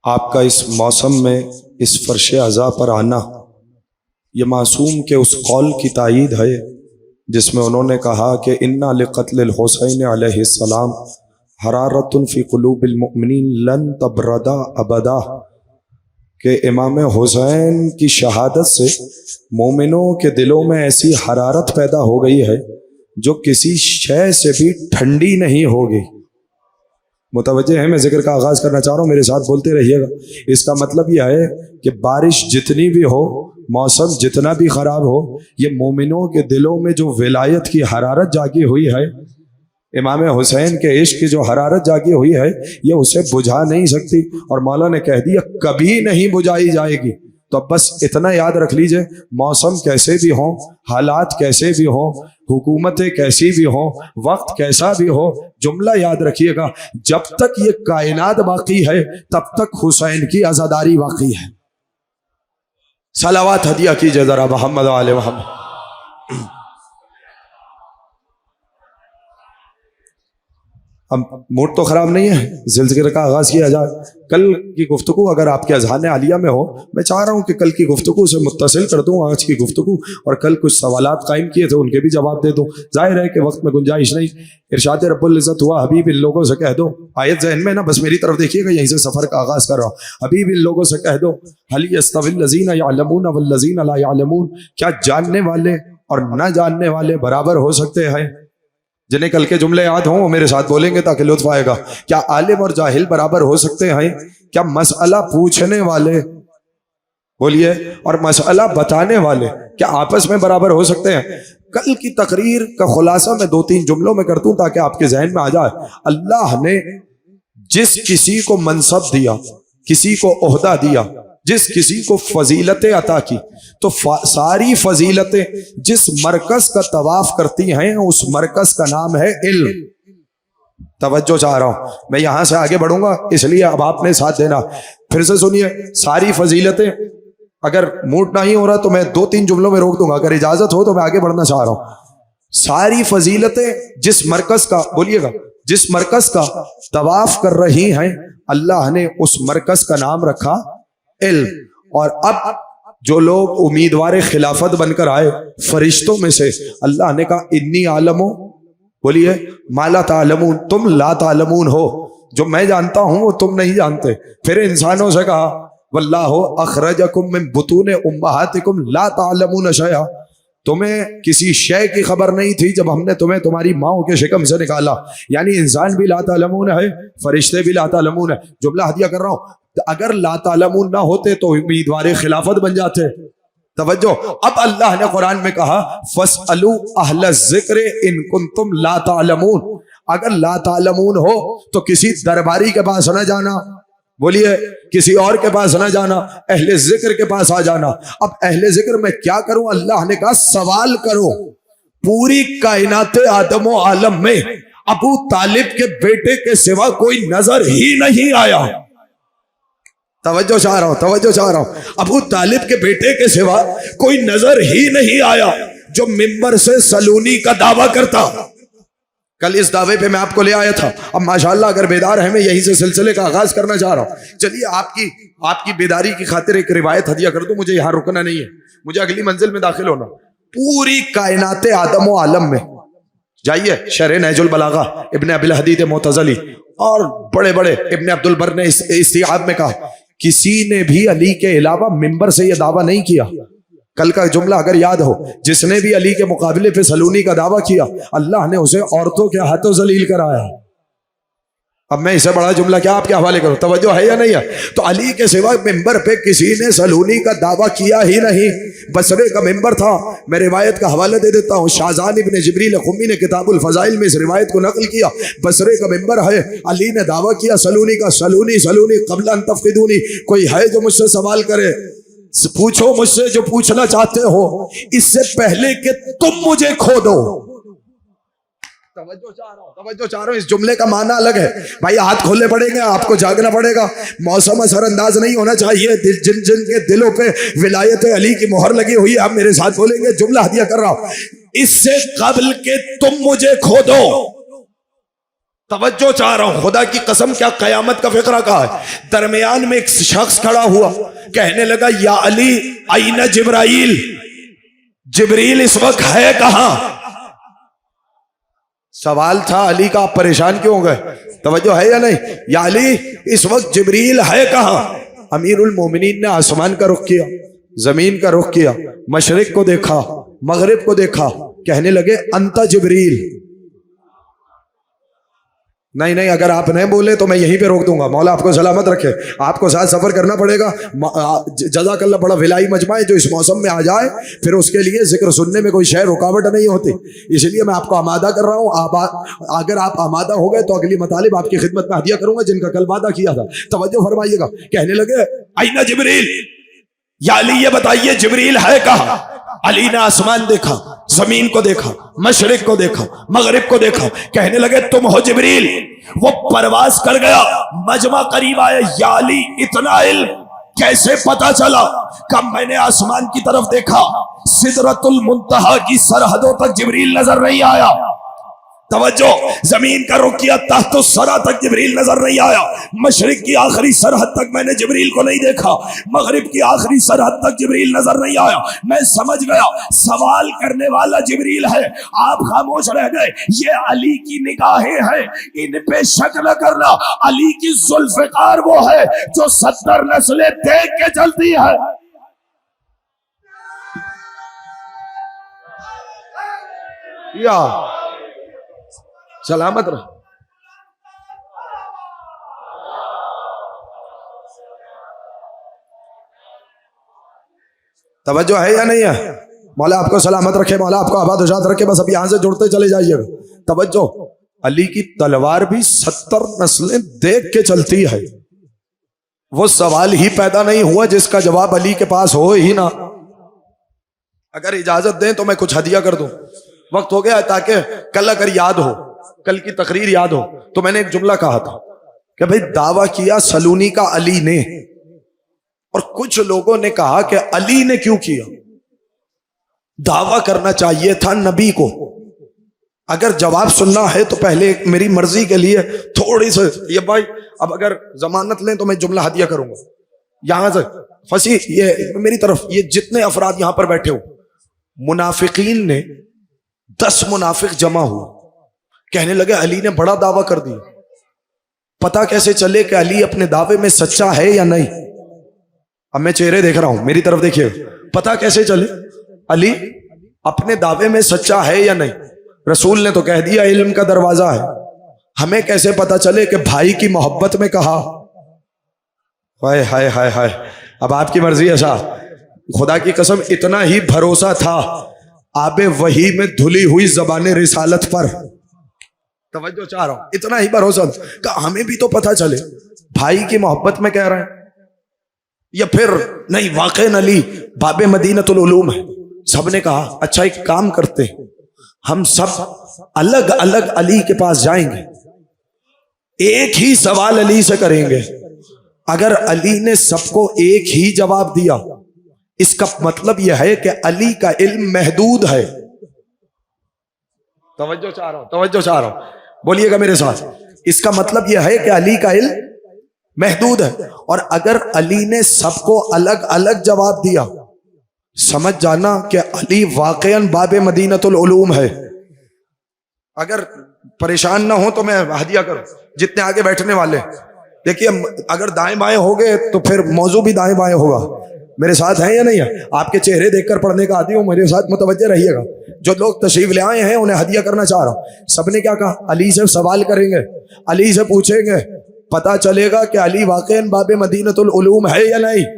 آپ کا اس موسم میں اس فرش عزا پر آنا یہ معصوم کے اس قول کی تائید ہے جس میں انہوں نے کہا کہ انا لقتل الحسین علیہ السلام حرارت فی قلوب المؤمنین لن تبردا ابدا، کہ امام حسین کی شہادت سے مومنوں کے دلوں میں ایسی حرارت پیدا ہو گئی ہے جو کسی شے سے بھی ٹھنڈی نہیں ہوگی۔ متوجہ ہے میں ذکر کا آغاز کرنا چاہ رہا ہوں، میرے ساتھ بولتے رہیے گا۔ اس کا مطلب یہ ہے کہ بارش جتنی بھی ہو، موسم جتنا بھی خراب ہو، یہ مومنوں کے دلوں میں جو ولایت کی حرارت جاگی ہوئی ہے، امام حسین کے عشق کی جو حرارت جاگی ہوئی ہے، یہ اسے بجھا نہیں سکتی، اور مولا نے کہہ دیا کبھی نہیں بجھائی جائے گی۔ تو اب بس اتنا یاد رکھ لیجئے، موسم کیسے بھی ہوں، حالات کیسے بھی ہوں، حکومتیں کیسی بھی ہوں، وقت کیسا بھی ہو، جملہ یاد رکھیے گا، جب تک یہ کائنات باقی ہے تب تک حسین کی عزاداری باقی ہے۔ صلوات ہدیہ کیجئے ذرا محمد و آل محمد۔ اب موڈ تو خراب نہیں ہے، ذکر کا آغاز کیا جائے۔ کل کی گفتگو اگر آپ کے اذہان عالیہ میں ہو، میں چاہ رہا ہوں کہ کل کی گفتگو سے متصل کر دوں آج کی گفتگو، اور کل کچھ سوالات قائم کیے تھے ان کے بھی جواب دے دوں۔ ظاہر ہے کہ وقت میں گنجائش نہیں۔ ارشاد رب العزت ہوا حبیب ان لوگوں سے کہہ دو، آیت ذہن میں نا، بس میری طرف دیکھیے گا، یہیں سے سفر کا آغاز کر رہا ہوں۔ حبیب ان لوگوں سے کہہ دو هل يستوي الذين يعلمون والذين لا يعلمون، کیا جاننے والے اور نہ جاننے والے برابر ہو سکتے ہیں؟ جنہیں کل کے جملے یاد ہوں وہ میرے ساتھ بولیں گے تاکہ لطف آئے گا۔ کیا عالم اور جاہل برابر ہو سکتے ہیں؟ کیا مسئلہ پوچھنے والے، بولیے، اور مسئلہ بتانے والے کیا آپس میں برابر ہو سکتے ہیں؟ کل کی تقریر کا خلاصہ میں 2-3 جملوں میں کرتوں تاکہ آپ کے ذہن میں آ جائے۔ اللہ نے جس کسی کو منصب دیا، کسی کو عہدہ دیا، جس کسی کو فضیلتیں عطا کی، تو ساری فضیلتیں جس مرکز کا طواف کرتی ہیں اس مرکز کا نام ہے علم۔ توجہ چاہ رہا ہوں، میں یہاں سے آگے بڑھوں گا اس لیے اب آپ نے ساتھ دینا۔ پھر سے سنیے، ساری فضیلتیں، اگر موڈ نہیں ہو رہا تو میں 2-3 جملوں میں روک دوں گا، اگر اجازت ہو تو میں آگے بڑھنا چاہ رہا ہوں۔ ساری فضیلتیں جس مرکز کا، بولیے گا، جس مرکز کا طواف کر رہی ہیں، اللہ نے اس مرکز کا نام رکھا علم۔ اور اب جو لوگ امیدوار خلافت بن کر آئے فرشتوں میں سے، اللہ نے کہا انی عالم، بولیے، ما لا تعلمون، تم لا تعلمون ہو، جو میں جانتا ہوں وہ تم نہیں جانتے۔ پھر انسانوں سے کہا واللہ اخرجکم من بطون امہاتکم لا تعلمون شیئا، تمہیں کسی شے کی خبر نہیں تھی جب ہم نے تمہیں تمہاری ماؤں کے شکم سے نکالا۔ یعنی انسان بھی لا تعلمون ہے، فرشتے بھی لا تعلمون ہے۔ جملہ ہدیہ کر رہا ہوں، اگر لا تعلمون نہ ہوتے تو امیدوار خلافت بن جاتے۔ توجہ، اب اللہ نے قرآن میں کہا فَاسْأَلُوا أَهْلَ الذِّكْرِ إِن كُنتُمْ لَا تَعْلَمُونَ، اگر لا تعلمون ہو تو کسی درباری کے پاس نہ جانا، بولیے، کسی اور کے پاس نہ جانا، اہل ذکر کے پاس آ جانا۔ اب اہل ذکر میں کیا کروں؟ اللہ نے کہا سوال کرو۔ پوری کائنات آدم و عالم میں ابو طالب کے بیٹے کے سوا کوئی نظر ہی نہیں آیا۔ توجہ چاہ رہا ہوں، توجہ چاہ رہا ہوں، ابو طالب کے بیٹے کے سوا کوئی نظر ہی نہیں آیا جو ممبر سے سلونی کا دعویٰ کرتا۔ کل اس دعوے پہ میں آپ کو لے آیا تھا۔ اب ماشاءاللہ اگر بیدار ہیں، میں یہیں سے سلسلے کا آغاز کرنا چاہ رہا ہوں۔ چلیے آپ کی بیداری کی خاطر ایک روایت ہدیہ کر دوں، مجھے یہاں رکنا نہیں ہے، مجھے اگلی منزل میں داخل ہونا۔ پوری کائنات آدم و عالم میں جائیے، شرح نہج البلاغہ ابن ابی الحدید معتزلی اور بڑے بڑے ابن عبد البر نے استیعاب میں کہا کسی نے بھی علی کے علاوہ ممبر سے یہ دعویٰ نہیں کیا۔ کل کا جملہ اگر یاد ہو، جس نے بھی علی کے مقابلے پہ سلونی کا دعویٰ کیا اللہ نے اسے عورتوں کے ہاتھوں ذلیل کرایا۔ اب میں اسے بڑا جملہ کیا آپ کے حوالے کروں، توجہ ہے یا نہیں ہے؟ تو علی کے سوا ممبر پہ کسی نے سلونی کا دعویٰ کیا ہی نہیں۔ بصرے کا ممبر تھا، میں روایت کا حوالہ دے دیتا ہوں، شاہزان ابن جبریل خمی نے کتاب الفضائل میں اس روایت کو نقل کیا۔ بصرے کا ممبر ہے، علی نے دعویٰ کیا سلونی کا، سلونی قبل ان تفقدونی، کوئی ہے جو مجھ سے سوال کرے، پوچھو مجھ سے جو پوچھنا چاہتے ہو، اس سے پہلے کہ تم مجھے کھو دو۔ توجہ چاہ رہا ہوں، اس جملے کا معنی الگ ہے بھائی، ہاتھ کھولنے پڑیں گے، آپ کو جاگنا پڑے گا، موسم اثر انداز نہیں ہونا چاہیے۔ جن جن کے دلوں پہ ولایت علی کی مہر لگی ہوئی ہے، آپ میرے ساتھ بولیں گے، جملہ ہدیہ کر رہا ہوں، اس سے قبل کہ تم مجھے کھو دو توجہ چاہ رہا ہوں، خدا کی قسم کیا قیامت کا فقرہ کہا ہے۔ درمیان میں ایک شخص کھڑا ہوا، کہنے لگا یا علی این جبرائیل، جبریل اس وقت ہے کہاں؟ سوال تھا علی کا، آپ پریشان کیوں ہو گئے؟ توجہ ہے یا نہیں؟ یا علی اس وقت جبریل ہے کہاں؟ امیر المومنین نے آسمان کا رخ کیا، زمین کا رخ کیا، مشرق کو دیکھا، مغرب کو دیکھا، کہنے لگے انت جبریل۔ نہیں اگر آپ نہیں بولے تو میں یہیں پہ روک دوں گا، مولا آپ کو سلامت رکھے، آپ کو ساتھ سفر کرنا پڑے گا۔ جزاک اللہ، بڑا ولائی مجمع ہے جو اس موسم میں آ جائے پھر اس کے لیے ذکر سننے میں کوئی شے رکاوٹ نہیں ہوتی، اس لیے میں آپ کو آمادہ کر رہا ہوں۔ اگر آپ آمادہ ہو گئے تو اگلی مطالب آپ کی خدمت میں ہدیہ کروں گا جن کا کل وعدہ کیا تھا۔ توجہ فرمائیے گا، کہنے لگے اینا جبریل، یا علی یہ بتائیے جبریل ہے کہاں؟ علی نے آسمان دیکھا، زمین کو دیکھا، مشرق کو دیکھا، مغرب کو دیکھا، کہنے لگے تم ہو جبریل۔ وہ پرواز کر گیا، مجمع قریب آئے، یا علی اتنا علم کیسے پتا چلا؟ کہ میں نے آسمان کی طرف دیکھا، سدرۃ المنتہا کی سرحدوں تک جبریل نظر نہیں آیا۔ توجہ، زمین کا رخ کیا، تحت الثری تک جبریل نظر نہیں آیا، مشرق کی آخری سرحد تک میں نے جبریل کو نہیں دیکھا، مغرب کی آخری سرحد تک جبریل نظر نہیں آیا۔ میں سمجھ گیا سوال کرنے والا جبریل ہے، آپ خاموش رہ گئے۔ یہ علی کی نگاہیں ہیں، ان پہ شک نہ کرنا، علی کی ذوالفقار وہ ہے جو 70 نسلیں دیکھ کے چلتی ہے۔ یا سلامت رہو۔ توجہ ہے یا نہیں ہے؟ مولا آپ کو سلامت رکھے، مولا آپ کو آباد و شاد رکھے، بس اب یہاں سے جڑتے چلے جائیے گا۔ توجہ، علی کی تلوار بھی 70 نسلیں دیکھ کے چلتی ہے۔ وہ سوال ہی پیدا نہیں ہوا جس کا جواب علی کے پاس ہو ہی نہ۔ اگر اجازت دیں تو میں کچھ ہدیہ کر دوں، وقت ہو گیا تاکہ کل اگر یاد ہو، کل کی تقریر یاد ہو تو میں نے ایک جملہ کہا تھا کہ بھئی دعویٰ کیا سلونی کا علی نے، اور کچھ لوگوں نے کہا کہ علی نے کیوں کیا؟ دعویٰ کرنا چاہیے تھا نبی کو۔ اگر جواب سننا ہے تو پہلے میری مرضی کے لیے تھوڑی سی، یہ بھائی اب اگر ضمانت لیں تو میں جملہ ہدیہ کروں گا یہاں سے فصیح، یہ میری طرف، یہ جتنے افراد یہاں پر بیٹھے ہو، منافقین نے 10 منافق جمع ہوئے، کہنے لگے علی نے بڑا دعویٰ کر دیا، پتہ کیسے چلے کہ علی اپنے دعوے میں سچا ہے یا نہیں؟ اب میں چہرے دیکھ رہا ہوں، میری طرف دیکھیے، پتہ کیسے چلے علی اپنے دعوے میں سچا ہے یا نہیں؟ رسول نے تو کہہ دیا علم کا دروازہ ہے، ہمیں کیسے پتہ چلے کہ بھائی کی محبت میں کہا؟ ہائے ہائے ہائے ہائے، اب آپ کی مرضی ہے صاحب، خدا کی قسم اتنا ہی بھروسہ تھا آب وحی میں دھلی ہوئی زبان رسالت پر، توجہ چاہ رہا ہوں، اتنا ہی بھروسہ کہ ہمیں بھی تو پتہ چلے بھائی کی محبت میں کہہ رہے ہیں یا پھر نہیں واقع علی باب مدینۃ العلوم ہے۔ سب نے کہا اچھا ایک کام کرتے ہیں، ہم سب الگ الگ علی کے پاس جائیں گے، ایک ہی سوال علی سے کریں گے، اگر علی نے سب کو ایک ہی جواب دیا اس کا مطلب یہ ہے کہ علی کا علم محدود ہے۔ توجہ چاہ رہا ہوں، بولیے گا میرے ساتھ، اس کا مطلب یہ ہے کہ علی کا علم محدود ہے، اور اگر علی نے سب کو الگ الگ جواب دیا سمجھ جانا کہ علی واقعاً باب مدینۃ العلوم ہے۔ اگر پریشان نہ ہو تو میں ہدیہ کروں، جتنے آگے بیٹھنے والے دیکھیے، اگر دائیں بائیں ہوگے تو پھر موضوع بھی دائیں بائیں ہوگا، میرے ساتھ ہیں یا نہیں ہے؟ آپ کے چہرے دیکھ کر پڑھنے کا عادی ہوں، میرے ساتھ متوجہ رہیے گا۔ جو لوگ تشریف لے آئے ہیں انہیں ہدیہ کرنا چاہ رہا ہوں۔ سب نے کیا کہا؟ علی سے سوال کریں گے، علی سے پوچھیں گے، پتا چلے گا کہ علی واقعاً باب مدینۃ العلوم ہے یا نہیں۔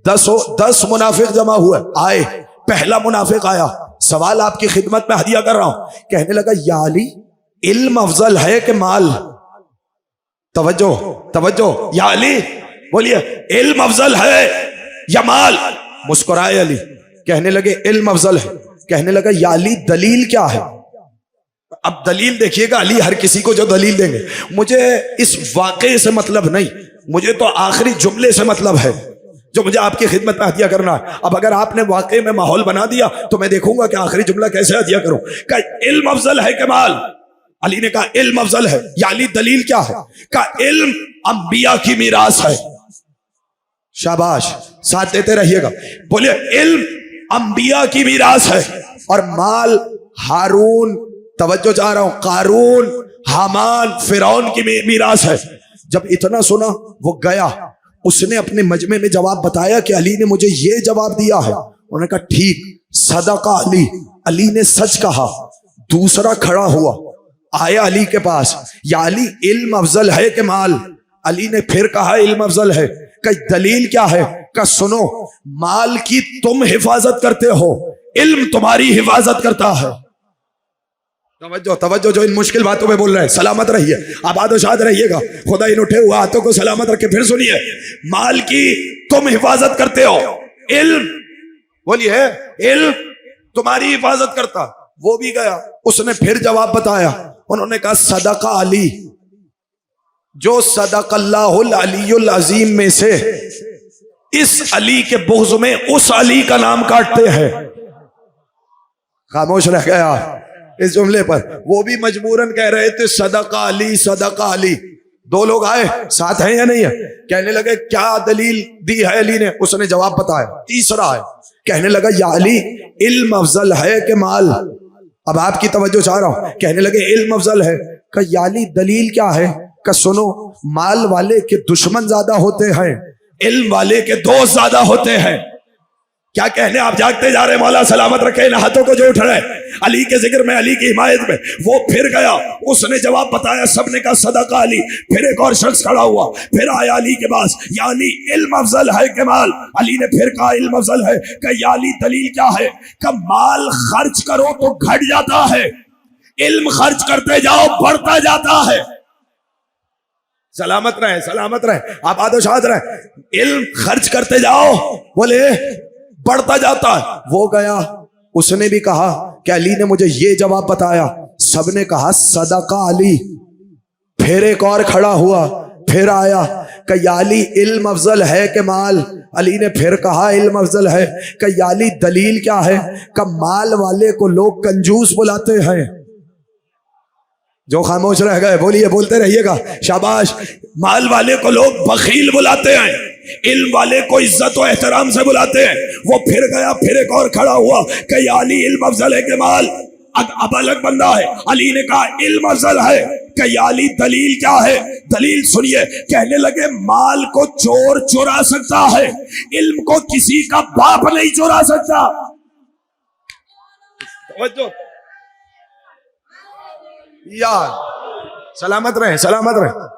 10 منافق جمع ہوئے، آئے، پہلا منافق آیا، سوال آپ کی خدمت میں ہدیہ کر رہا ہوں، کہنے لگا یا علی علم افضل ہے کہ مال؟ توجہ، یا علی بولیے علم افضل ہے یا مال؟ مسکرائے علی، کہنے لگے علم افضل ہے۔ کہنے لگا یا علی دلیل کیا ہے؟ اب دلیل دیکھیے گا، علی ہر کسی کو جو دلیل دیں گے، مجھے اس واقعے سے مطلب نہیں، مجھے تو آخری جملے سے مطلب ہے جو مجھے آپ کی خدمت میں ہدیہ کرنا ہے۔ اب اگر آپ نے واقعے میں ماحول بنا دیا تو میں دیکھوں گا کہ آخری جملہ کیسے ہدیہ کروں۔ کہ علم افضل ہے کہ مال؟ علی نے کہا علم افضل ہے. یا علی دلیل کیا ہے؟ کہا علم انبیاء کی میراث ہے. شاباش، ساتھ دیتے رہیے گا. بولے علم انبیاء کی میراث ہے اور مال ہارون، توجہ چاہ رہا ہوں، قارون، حامان، فرعون کی میراث ہے. جب اتنا سنا وہ گیا، اس نے اپنے مجمع میں جواب بتایا کہ علی نے مجھے یہ جواب دیا ہے. انہوں نے کہا ٹھیک، صدقہ علی، علی نے سچ کہا. دوسرا کھڑا ہوا، آیا علی کے پاس، یا علی علم افضل ہے کہ مال؟ علی نے پھر کہا علم افضل ہے. کہ دلیل کیا ہے؟ کہ سنو، مال کی تم حفاظت کرتے ہو، علم تمہاری حفاظت کرتا ہے. توجہ توجہ، جو ان مشکل باتوں میں بول رہے ہیں سلامت رہیے، آباد و شاد رہیے گا. خدا ان اٹھے ہوئے ہاتھوں کو سلامت رکھے. پھر سنیے، مال کی تم حفاظت کرتے ہو، علم، بولیے علم تمہاری حفاظت کرتا. وہ بھی گیا، اس نے پھر جواب بتایا. انہوں نے کہا صدقہ علی، جو صدق اللہ العلی العظیم میں سے اس علی کے بغض میں اس علی کا نام کاٹتے ہیں. خاموش رہ گیا اس جملے پر. وہ بھی مجبوراً کہہ رہے تھے صدقہ علی صدقہ علی. دو لوگ آئے ساتھ ہیں یا نہیں ہے، کہنے لگے کیا دلیل دی ہے علی نے؟ اس نے جواب بتایا. تیسرا ہے، کہنے لگا یا علی علم افضل ہے کہ مال؟ اب آپ کی توجہ چاہ رہا ہوں. کہنے لگے علم افضل ہے. کہ یا علی دلیل کیا ہے؟ کہ سنو، مال والے کے دشمن زیادہ ہوتے ہیں، علم والے کے دوست زیادہ ہوتے ہیں. کیا کہنے آپ جاگتے جا رہے. مولا سلامت رکھے ان ہاتھوں کو جو اٹھ رہے علی کے ذکر میں، علی کی حمایت میں. وہ پھر گیا، اس نے جواب بتایا. سب نے کہا صدقہ علی. پھر ایک اور شخص کھڑا ہوا، پھر آیا علی کے پاس، یا علی علم افضل ہے کہ مال؟ علی نے پھر کہا علم افضل ہے. کہ یا علی دلیل کیا ہے؟ کہ مال خرچ کرو تو گھٹ جاتا ہے، علم خرچ کرتے جاؤ بڑھتا جاتا ہے. سلامت رہے سلامت رہے، آباد و شاد رہے. علم خرچ کرتے جاؤ، بولے بڑھتا جاتا ہے. وہ گیا، اس نے بھی کہا کہ علی نے مجھے یہ جواب بتایا. سب نے کہا صدقہ علی. پھر ایک اور کھڑا ہوا، پھر آیا کہ یا علی علم افضل ہے کہ مال؟ علی نے پھر کہا علم افضل ہے. کہ یا علی دلیل کیا ہے؟ کہ مال والے کو لوگ کنجوس بلاتے ہیں. جو خاموش رہ گئے بولیے، بولتے رہیے گا. شاباش. مال والے کو لوگ بخیل بلاتے ہیں، علم والے کو عزت و احترام سے بلاتے ہیں. وہ پھر گیا، پھر ایک اور کھڑا ہوا کہ یا علی علم افضل ہے کہ مال؟ اب الگ بندہ ہے. علی نے کہا علم افضل ہے. کہ یا علی دلیل کیا ہے؟ دلیل سنیے. کہنے لگے مال کو چور چرا سکتا ہے، علم کو کسی کا باپ نہیں چرا سکتا. توجہ، یار سلامت رہے سلامت رہے.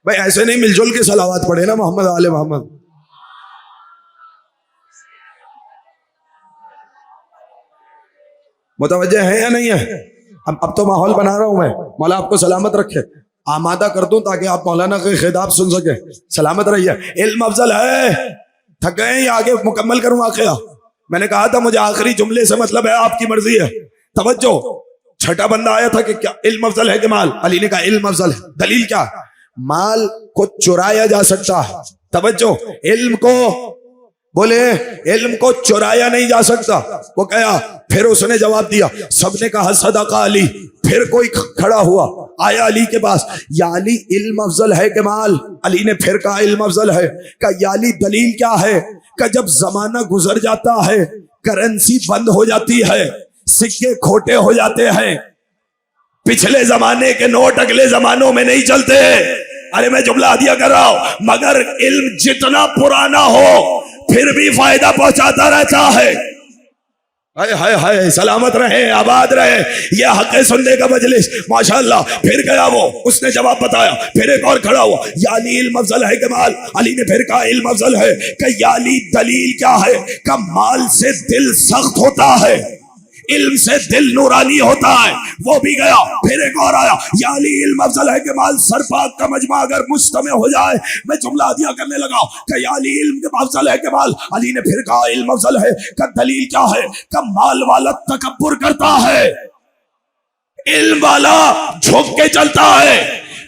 بھائی ایسے نہیں مل جل کے صلوات پڑھے نا محمد آل محمد. متوجہ ہے یا نہیں ہے؟ اب تو ماحول بنا رہا ہوں میں. مولا آپ کو سلامت رکھے، آمادہ کر دوں تاکہ آپ مولانا کے خطاب سن سکے. سلامت رہیے. علم افضل ہے. تھک گئے یا آگے مکمل کروں واقعہ؟ میں نے کہا تھا مجھے آخری جملے سے مطلب ہے، آپ کی مرضی ہے. توجہ. چھٹا بندہ آیا تھا کہ کیا علم افضل ہے کہ مال؟ علی نے کہا علم افضل ہے. دلیل کیا؟ مال کو چرایا جا سکتا ہے. توجہ، علم کو، بولے علم کو چرایا نہیں جا سکتا. وہ کہا، پھر اس نے جواب دیا. سب نے کہا صدقہ علی. پھر کوئی کھڑا ہوا، آیا علی کے پاس، یا علی علم افضل ہے کہ مال؟ علی نے پھر کہا علم افضل ہے. کہ یا علی دلیل کیا ہے؟ کہ جب زمانہ گزر جاتا ہے، کرنسی بند ہو جاتی ہے، سکے کھوٹے ہو جاتے ہیں، پچھلے زمانے کے نوٹ اگلے زمانوں میں نہیں چلتے. ارے میں جملہ دیا کر رہا ہوں، مگر علم جتنا پرانا ہو پھر بھی فائدہ پہنچاتا رہتا ہے. ہائے ہائے ہائے، سلامت رہے آباد رہے. یہ حق سننے کا مجلس ماشاءاللہ. پھر گیا وہ، اس نے جواب بتایا. پھر ایک اور کھڑا ہوا، یا علی علم افضل ہے کہ مال؟ علی نے پھر کہا علم افضل ہے. کہ یا علی دلیل کیا ہے؟ کہ مال سے دل سخت ہوتا ہے، علم سے دل نورانی ہوتا ہے. وہ بھی گیا. پھر ایک اور آیا، یا علی علم افضل ہے کہ مال؟ سرپاک کا مجمع اگر مجتمع ہو جائے. میں جملہ دیا کرنے لگا کہ یا علی علم کے افضل ہے کہ مال؟ علی نے پھر کہا علم افضل ہے. کہ دلیل کیا ہے؟ کہ مال والا تکبر کرتا ہے، علم والا جھک کے چلتا ہے.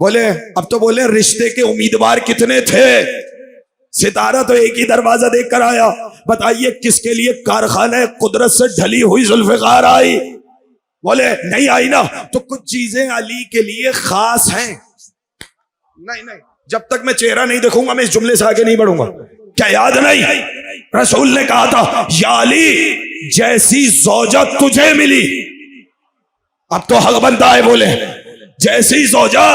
بولے اب تو بولے رشتے کے امیدوار کتنے تھے؟ ستارہ تو ایک ہی دروازہ دیکھ کر آیا. بتائیے کس کے لیے کارخانہ قدرت سے ڈھلی ہوئی ذوالفقار آئی؟ بولے نہیں آئی نا. تو کچھ چیزیں علی کے لیے خاص ہیں. نہیں جب تک میں چہرہ نہیں دیکھوں گا میں اس جملے سے آگے نہیں بڑھوں گا. کیا یاد نہیں رسول نے کہا تھا یا علی جیسی زوجہ تجھے ملی. اب تو حق بنتا ہے بولے جیسی زوجہ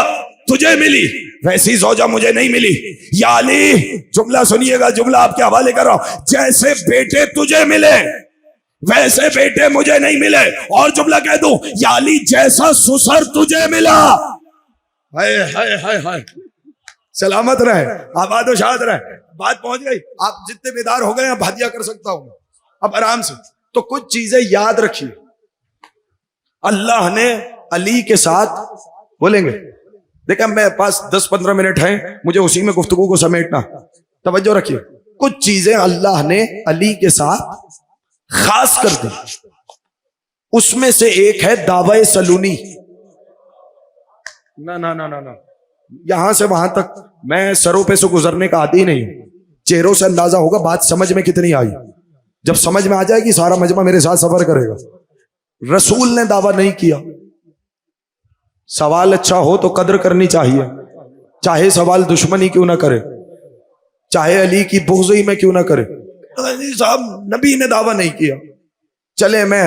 تجھے ملی ویسی زوجہ مجھے نہیں ملی. یا علی جملہ سنیے گا, جملہ آپ کے حوالے کر رہا ہوں, جیسے بیٹے تجھے ملے ویسے بیٹے مجھے نہیں ملے. اور جملہ کہہ دوں یا علی جیسا سسر تجھے ملا. ہائے ہائے ہائے ہائے, سلامت رہے, آباد و شاد رہے. بات پہنچ گئی. آپ جتنے بیدار ہو گئے آپ ہدیہ کر سکتا ہوں اب آرام سے. تو کچھ چیزیں یاد رکھیے. اللہ نے علی کے ساتھ بولیں گے دیکھیں میرے پاس 10-15 منٹ ہیں, مجھے اسی میں گفتگو کو سمیٹنا. توجہ رکھیے. کچھ چیزیں اللہ نے علی کے ساتھ خاص کر دی. اس میں سے ایک ہے دعوی سلونی. نہ یہاں سے وہاں تک میں سروں پہ سے گزرنے کا عادی نہیں ہوں. چہروں سے اندازہ ہوگا بات سمجھ میں کتنی آئی. جب سمجھ میں آ جائے گی سارا مجمع میرے ساتھ سفر کرے گا. رسول نے دعویٰ نہیں کیا. سوال اچھا ہو تو قدر کرنی چاہیے, چاہے سوال دشمنی کیوں نہ کرے, چاہے علی کی بغضی میں کیوں نہ کرے. صاحب نبی نے دعویٰ نہیں کیا. چلے میں